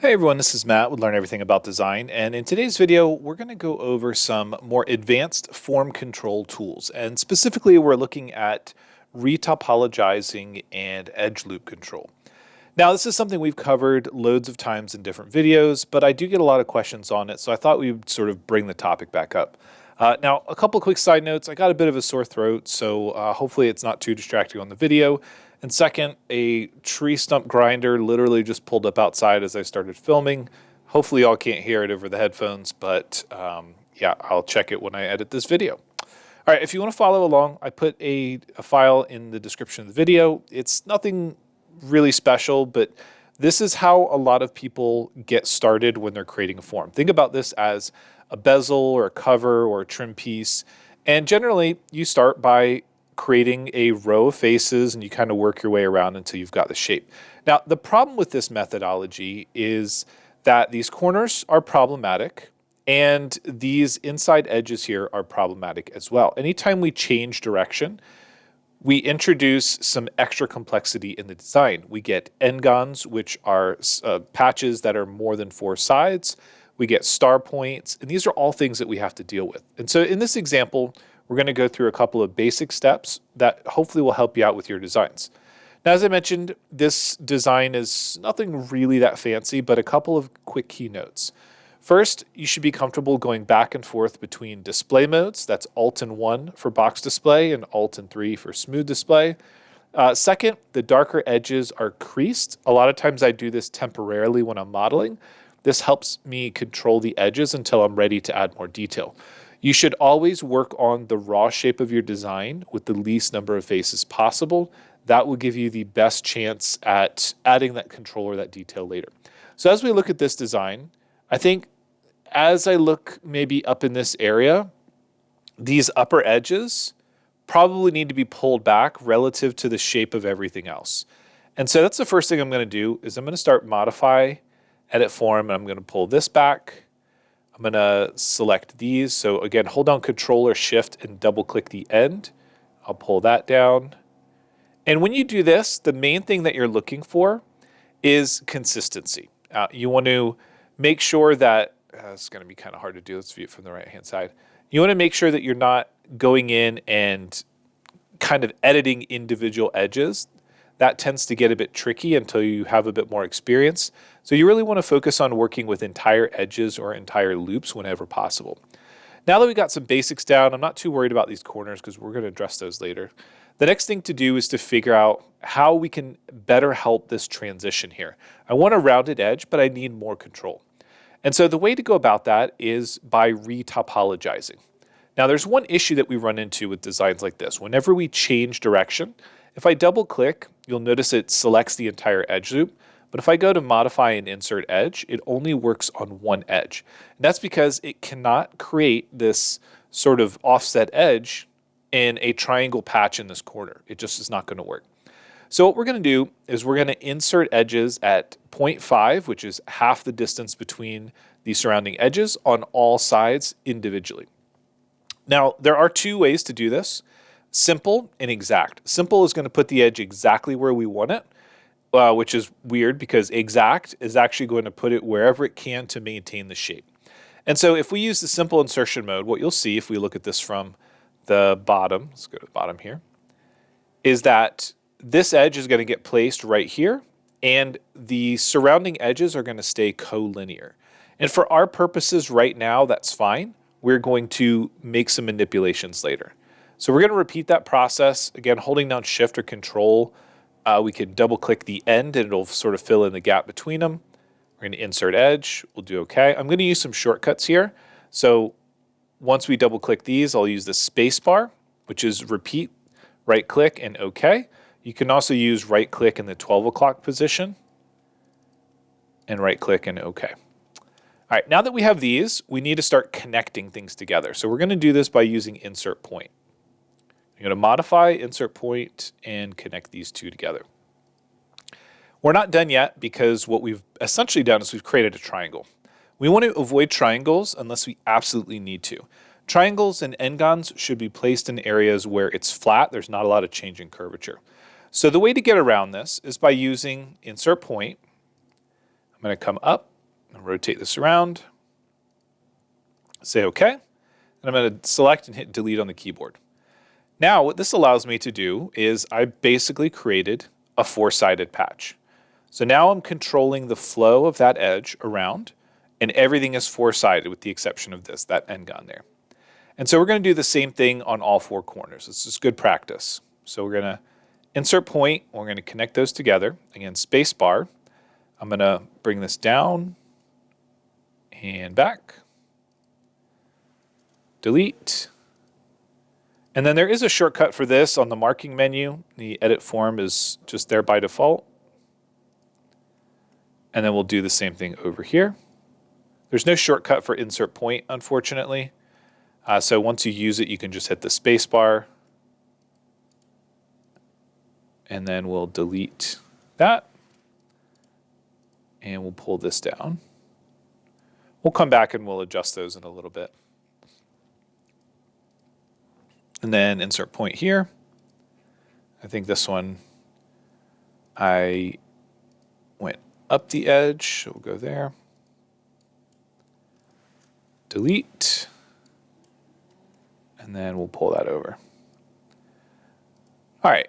Hey everyone, this is Matt with Learn Everything About Design, and in today's video we're going to go over some more advanced form control tools, and specifically we're looking at retopologizing and edge loop control. Now this is something we've covered loads of times in different videos, but I do get a lot of questions on it, so I thought we would sort of bring the topic back up. Now, a couple quick side notes. I got a bit of a sore throat, so hopefully it's not too distracting on the video. And second, a tree stump grinder literally just pulled up outside as I started filming. Hopefully y'all can't hear it over the headphones, but yeah, I'll check it when I edit this video. All right, if you want to follow along, I put a file in the description of the video. It's nothing really special, but this is how a lot of people get started when they're creating a form. Think about this as a bezel or a cover or a trim piece. And generally, you start by creating a row of faces and you kind of work your way around until you've got the shape. Now, the problem with this methodology is that these corners are problematic and these inside edges here are problematic as well. Anytime we change direction, we introduce some extra complexity in the design. We get n-gons, which are patches that are more than 4 sides. We get star points, and these are all things that we have to deal with. And so in this example, we're going to go through a couple of basic steps that hopefully will help you out with your designs. Now, as I mentioned, this design is nothing really that fancy, but a couple of quick key notes. First, you should be comfortable going back and forth between display modes. That's Alt and 1 for box display and Alt and 3 for smooth display. Second, the darker edges are creased. A lot of times I do this temporarily when I'm modeling. This helps me control the edges until I'm ready to add more detail. You should always work on the raw shape of your design with the least number of faces possible. That will give you the best chance at adding that control or that detail later. So as we look at this design, I think as I look maybe up in this area, these upper edges probably need to be pulled back relative to the shape of everything else. And so that's the first thing I'm going to do is I'm going to start modify, edit form, and I'm going to pull this back. I'm going to select these. So again, hold down Control or Shift and double click the end. I'll pull that down. And when you do this, the main thing that you're looking for is consistency. You want to make sure that, it's going to be kind of hard to do. Let's view it from the right-hand side. You want to make sure that you're not going in and kind of editing individual edges. That tends to get a bit tricky until you have a bit more experience. So you really want to focus on working with entire edges or entire loops whenever possible. Now that we got some basics down, I'm not too worried about these corners because we're going to address those later. The next thing to do is to figure out how we can better help this transition here. I want a rounded edge, but I need more control. And so the way to go about that is by retopologizing. Now there's one issue that we run into with designs like this. Whenever we change direction, if I double click, you'll notice it selects the entire edge loop. But if I go to modify and insert edge, it only works on one edge. And that's because it cannot create this sort of offset edge in a triangle patch in this corner. It just is not going to work. So what we're going to do is we're going to insert edges at 0.5, which is half the distance between the surrounding edges on all sides individually. Now, there are two ways to do this, simple and exact. Simple is going to put the edge exactly where we want it, which is weird because exact is actually going to put it wherever it can to maintain the shape. And so if we use the simple insertion mode, what you'll see if we look at this from the bottom, let's go to the bottom here, is that this edge is going to get placed right here, and the surrounding edges are going to stay collinear. And for our purposes right now, that's fine. We're going to make some manipulations later. So we're going to repeat that process. Again, holding down Shift or Control, we can double click the end and it'll sort of fill in the gap between them. We're going to insert edge. We'll do OK. I'm going to use some shortcuts here. So once we double click these, I'll use the space bar, which is repeat, right click, and OK. You can also use right click in the 12 o'clock position and right click and OK. All right, now that we have these, we need to start connecting things together. So we're going to do this by using insert point. I'm going to modify, insert point, and connect these two together. We're not done yet because what we've essentially done is we've created a triangle. We want to avoid triangles unless we absolutely need to. Triangles and n-gons should be placed in areas where it's flat. There's not a lot of change in curvature. So the way to get around this is by using insert point. I'm going to come up and rotate this around, say OK, and I'm going to select and hit delete on the keyboard. Now what this allows me to do is I basically created a four-sided patch. So now I'm controlling the flow of that edge around, and everything is four-sided with the exception of this, that end gun there. And so we're going to do the same thing on all four corners. This is good practice. So we're going to insert point, we're going to connect those together. Again, space bar. I'm going to bring this down and back. Delete. And then there is a shortcut for this on the marking menu. The edit form is just there by default. And then we'll do the same thing over here. There's no shortcut for insert point, unfortunately. So once you use it, you can just hit the space bar. And then we'll delete that. And we'll pull this down. We'll come back and we'll adjust those in a little bit. And then insert point here. I think this one, I went up the edge, so we'll go there. Delete. And then we'll pull that over. All right,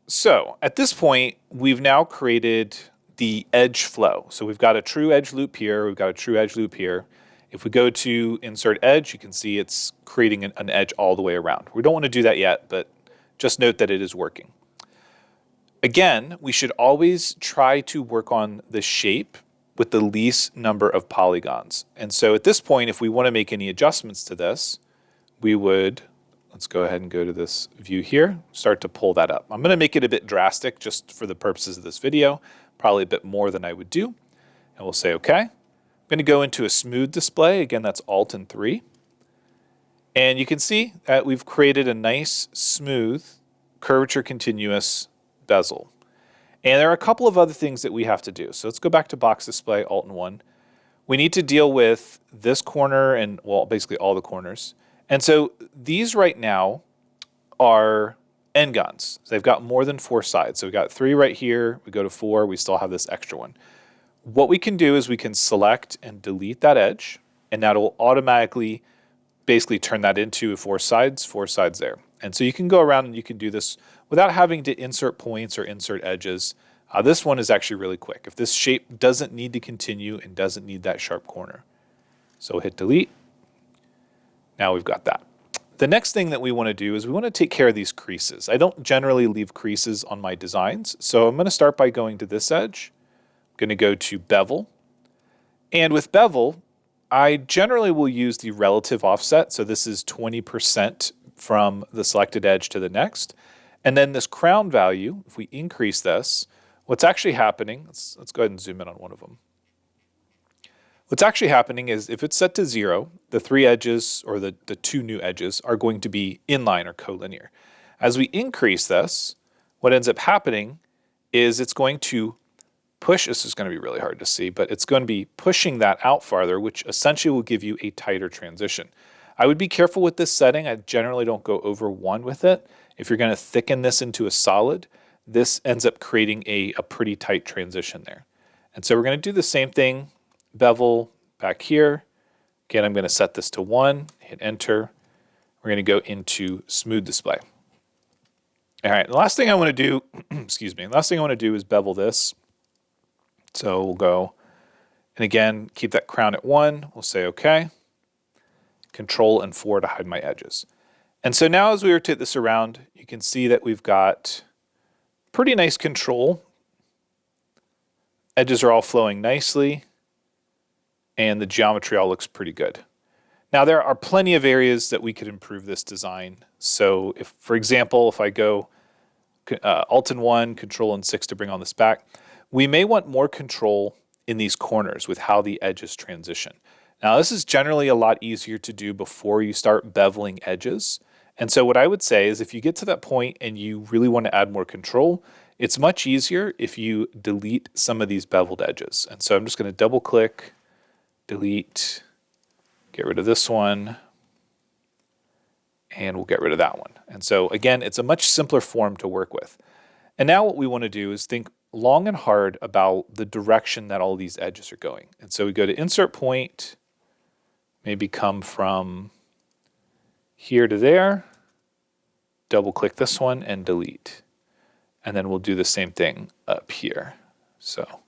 so at this point, we've now created the edge flow. So we've got a true edge loop here, we've got a true edge loop here. If we go to insert edge, you can see it's creating an edge all the way around. We don't want to do that yet, but just note that it is working. Again, we should always try to work on the shape with the least number of polygons. And so at this point, if we want to make any adjustments to this, we would, let's go ahead and go to this view here, start to pull that up. I'm going to make it a bit drastic just for the purposes of this video, probably a bit more than I would do. And we'll say OK. I'm going to go into a smooth display. Again, that's Alt and 3. And you can see that we've created a nice, smooth, curvature continuous bezel. And there are a couple of other things that we have to do. So let's go back to box display, Alt and 1. We need to deal with this corner and, well, basically all the corners. And so these right now are end guns. So they've got more than 4 sides. So we've got 3 right here. We go to 4. We still have this extra one. What we can do is we can select and delete that edge, and that will automatically basically turn that into 4 sides there. And so you can go around and you can do this without having to insert points or insert edges. This one is actually really quick. If this shape doesn't need to continue and doesn't need that sharp corner. So hit delete. Now we've got that. The next thing that we want to do is we want to take care of these creases. I don't generally leave creases on my designs, so I'm going to start by going to this edge. I'm going to go to bevel. And with bevel, I generally will use the relative offset. So this is 20% from the selected edge to the next. And then this crown value, if we increase this, what's actually happening, let's go ahead and zoom in on one of them. What's actually happening is if it's set to 0, the 3 edges or the 2 new edges are going to be inline or collinear. As we increase this, what ends up happening is it's going to push, this is going to be really hard to see, but it's going to be pushing that out farther, which essentially will give you a tighter transition. I would be careful with this setting. I generally don't go over 1 with it. If you're going to thicken this into a solid, this ends up creating a pretty tight transition there. And so we're going to do the same thing, bevel back here. Again, I'm going to set this to 1, hit enter. We're going to go into smooth display. All right, the last thing I want to do, excuse me, the last thing I want to do is bevel this. So we'll go, and again, keep that crown at 1. We'll say OK. Control and 4 to hide my edges. And so now as we rotate this around, you can see that we've got pretty nice control. Edges are all flowing nicely, and the geometry all looks pretty good. Now there are plenty of areas that we could improve this design. So if, for example, if I go Alt and 1, Control and 6 to bring on this back, we may want more control in these corners with how the edges transition. Now this is generally a lot easier to do before you start beveling edges. And so what I would say is if you get to that point and you really want to add more control, it's much easier if you delete some of these beveled edges. And so I'm just going to double click, delete, get rid of this one, and we'll get rid of that one. And so again, it's a much simpler form to work with. And now what we want to do is think long and hard about the direction that all these edges are going. And so we go to insert point, maybe come from here to there, double click this one and delete. And then we'll do the same thing up here. So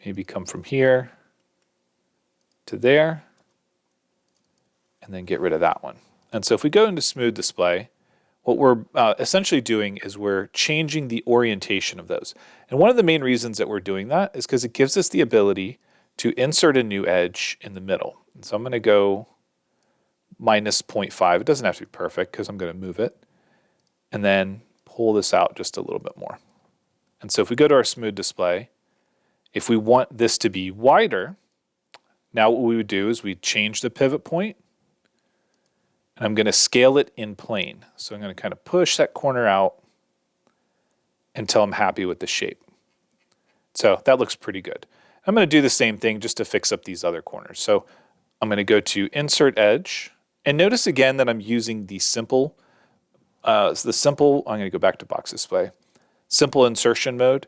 maybe come from here to there, and then get rid of that one. And so if we go into smooth display, what we're essentially doing is we're changing the orientation of those. And one of the main reasons that we're doing that is because it gives us the ability to insert a new edge in the middle. And so I'm going to go minus 0.5. It doesn't have to be perfect because I'm going to move it. And then pull this out just a little bit more. And so if we go to our smooth display, if we want this to be wider, now what we would do is we change the pivot point, and I'm going to scale it in plane. So I'm going to kind of push that corner out until I'm happy with the shape. So that looks pretty good. I'm going to do the same thing just to fix up these other corners. So I'm going to go to Insert Edge, and notice again that I'm using the simple, I'm going to go back to box display, simple insertion mode.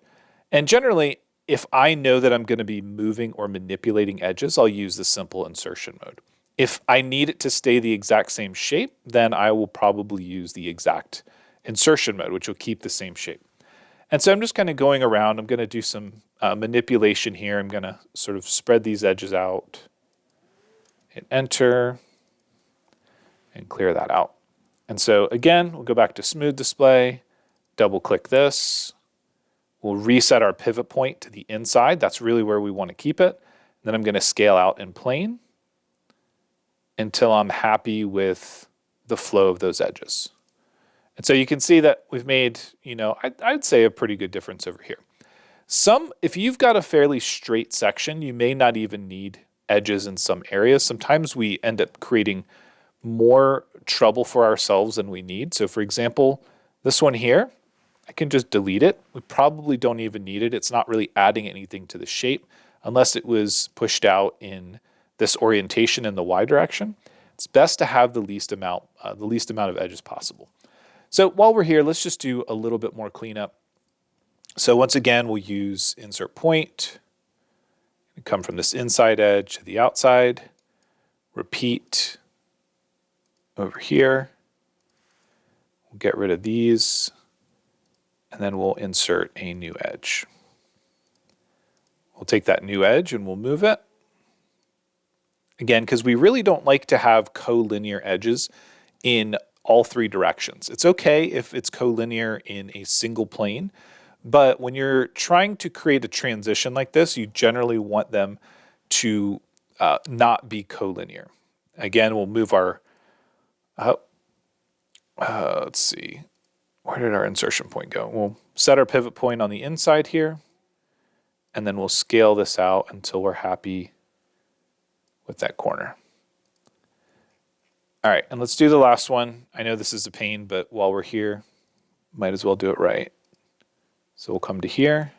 And generally, if I know that I'm going to be moving or manipulating edges, I'll use the simple insertion mode. If I need it to stay the exact same shape, then I will probably use the exact insertion mode, which will keep the same shape. And so I'm just kind of going around. I'm going to do some manipulation here. I'm going to sort of spread these edges out, hit enter, and clear that out. And so again, we'll go back to smooth display, double click this. We'll reset our pivot point to the inside. That's really where we want to keep it. Then I'm going to scale out in plane until I'm happy with the flow of those edges. And so you can see that we've made, I'd say a pretty good difference over here. If you've got a fairly straight section, you may not even need edges in some areas. Sometimes we end up creating more trouble for ourselves than we need. So for example, this one here, I can just delete it. We probably don't even need it. It's not really adding anything to the shape unless it was pushed out in this orientation in the Y direction. It's best to have the least amount of edges possible. So while we're here, let's just do a little bit more cleanup. So once again, we'll use insert point, come from this inside edge to the outside, repeat over here. We'll get rid of these, and then we'll insert a new edge. We'll take that new edge and we'll move it. Again, because we really don't like to have collinear edges in all three directions. It's okay if it's collinear in a single plane, but when you're trying to create a transition like this, you generally want them to not be collinear. Again, we'll move our, let's see, where did our insertion point go? We'll set our pivot point on the inside here, and then we'll scale this out until we're happy with that corner. All right, and let's do the last one. I know this is a pain, but while we're here, might as well do it right. So we'll come to here.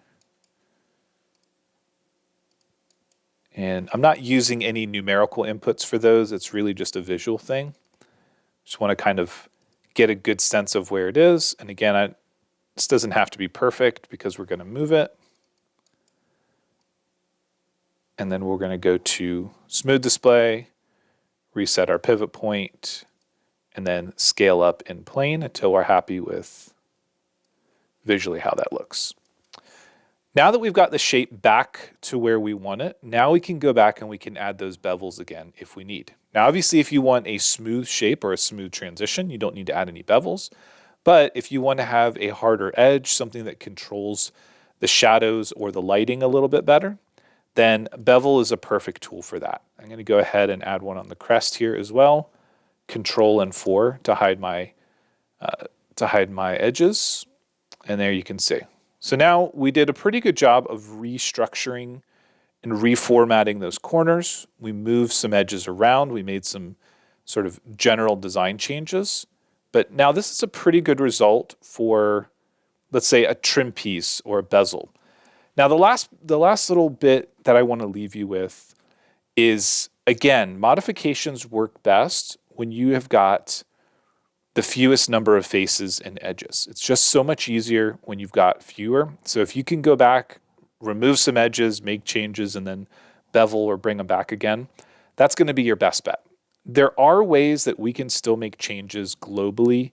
And I'm not using any numerical inputs for those. It's really just a visual thing. Just want to kind of get a good sense of where it is. And again, this doesn't have to be perfect because we're going to move it. And then we're going to go to smooth display, reset our pivot point, and then scale up in plane until we're happy with visually how that looks. Now that we've got the shape back to where we want it, now we can go back and we can add those bevels again if we need. Now, obviously, if you want a smooth shape or a smooth transition, you don't need to add any bevels. But if you want to have a harder edge, something that controls the shadows or the lighting a little bit better, then bevel is a perfect tool for that. I'm going to go ahead and add one on the crest here as well. Control and 4 to hide my edges. And there you can see. So now we did a pretty good job of restructuring and reformatting those corners. We moved some edges around. We made some sort of general design changes. But now this is a pretty good result for, let's say, a trim piece or a bezel. Now the last little bit that I want to leave you with is, again, modifications work best when you have got the fewest number of faces and edges. It's just so much easier when you've got fewer. So if you can go back, remove some edges, make changes, and then bevel or bring them back again, that's going to be your best bet. There are ways that we can still make changes globally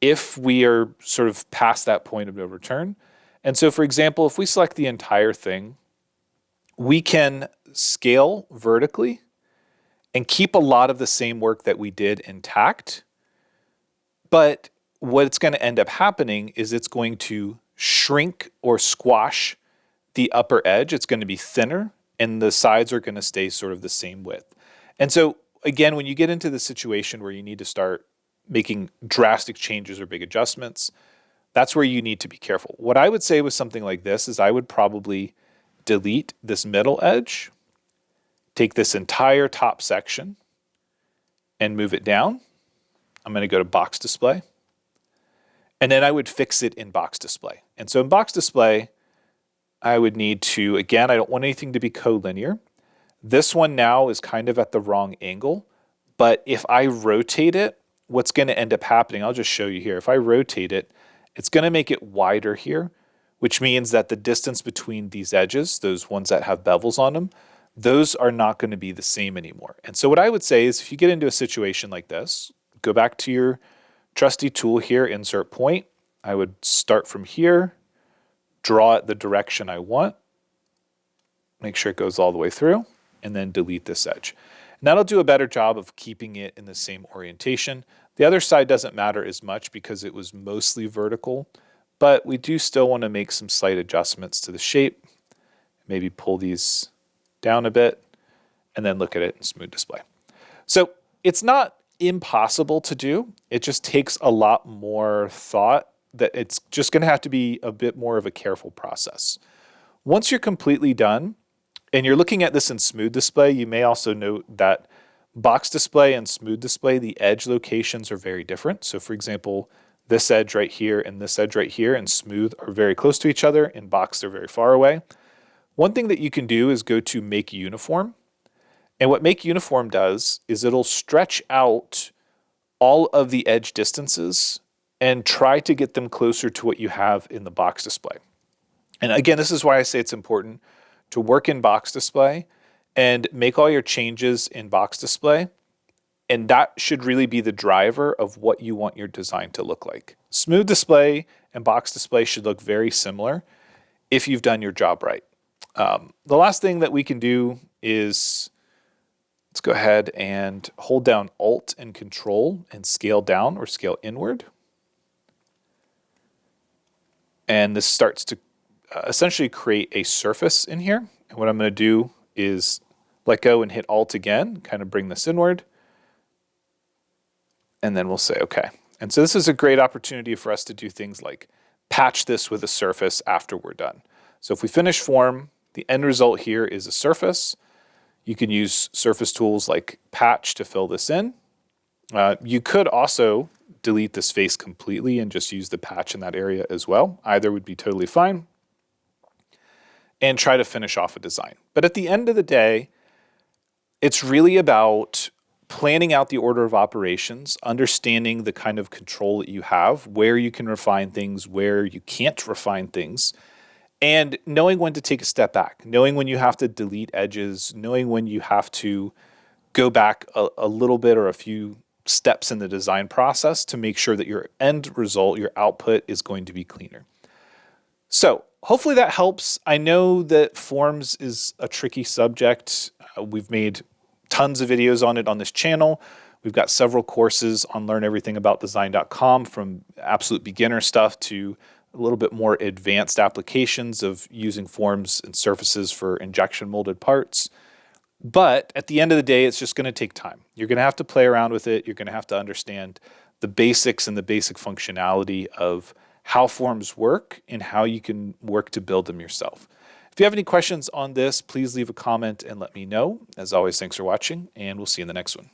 if we are sort of past that point of no return. And so, for example, if we select the entire thing, we can scale vertically and keep a lot of the same work that we did intact. But what's going to end up happening is it's going to shrink or squash the upper edge. It's going to be thinner, and the sides are going to stay sort of the same width. And so, again, when you get into the situation where you need to start making drastic changes or big adjustments, that's where you need to be careful. What I would say with something like this is I would probably delete this middle edge, take this entire top section, and move it down. I'm going to go to box display. And then I would fix it in box display. And so in box display, I would need to, again, I don't want anything to be collinear. This one now is kind of at the wrong angle. But if I rotate it, what's going to end up happening, I'll just show you here. If I rotate it, it's going to make it wider here, which means that the distance between these edges, those ones that have bevels on them, those are not going to be the same anymore. And so what I would say is if you get into a situation like this, go back to your trusty tool here, insert point. I would start from here, draw it the direction I want, make sure it goes all the way through, and then delete this edge. And that'll do a better job of keeping it in the same orientation. The other side doesn't matter as much because it was mostly vertical, but we do still want to make some slight adjustments to the shape. Maybe pull these down a bit, and then look at it in smooth display. So it's not impossible to do. It just takes a lot more thought, that it's just going to have to be a bit more of a careful process. Once you're completely done and you're looking at this in smooth display, you may also note that box display and smooth display, the edge locations are very different. So for example, this edge right here and this edge right here in smooth are very close to each other. In box, they're very far away. One thing that you can do is go to Make Uniform. And what Make Uniform does is it'll stretch out all of the edge distances and try to get them closer to what you have in the box display. And again, this is why I say it's important to work in box display and make all your changes in box display. And that should really be the driver of what you want your design to look like. Smooth display and box display should look very similar if you've done your job right. The last thing that we can do is let's go ahead and hold down Alt and Control and scale down or scale inward. And this starts to essentially create a surface in here. And what I'm going to do is let go and hit Alt again, kind of bring this inward. And then we'll say OK. And so this is a great opportunity for us to do things like patch this with a surface after we're done. So if we finish form, the end result here is a surface. You can use surface tools like patch to fill this in. You could also delete this face completely and just use the patch in that area as well. Either would be totally fine. And try to finish off a design. But at the end of the day, it's really about planning out the order of operations, understanding the kind of control that you have, where you can refine things, where you can't refine things, and knowing when to take a step back, knowing when you have to delete edges, knowing when you have to go back a little bit or a few steps in the design process to make sure that your end result, your output, is going to be cleaner. So hopefully that helps. I know that forms is a tricky subject. We've made tons of videos on it on this channel. We've got several courses on learneverythingaboutdesign.com, from absolute beginner stuff to a little bit more advanced applications of using forms and surfaces for injection molded parts. But at the end of the day, it's just going to take time. You're going to have to play around with it. You're going to have to understand the basics and the basic functionality of how forms work and how you can work to build them yourself. If you have any questions on this, please leave a comment and let me know. As always, thanks for watching, and we'll see you in the next one.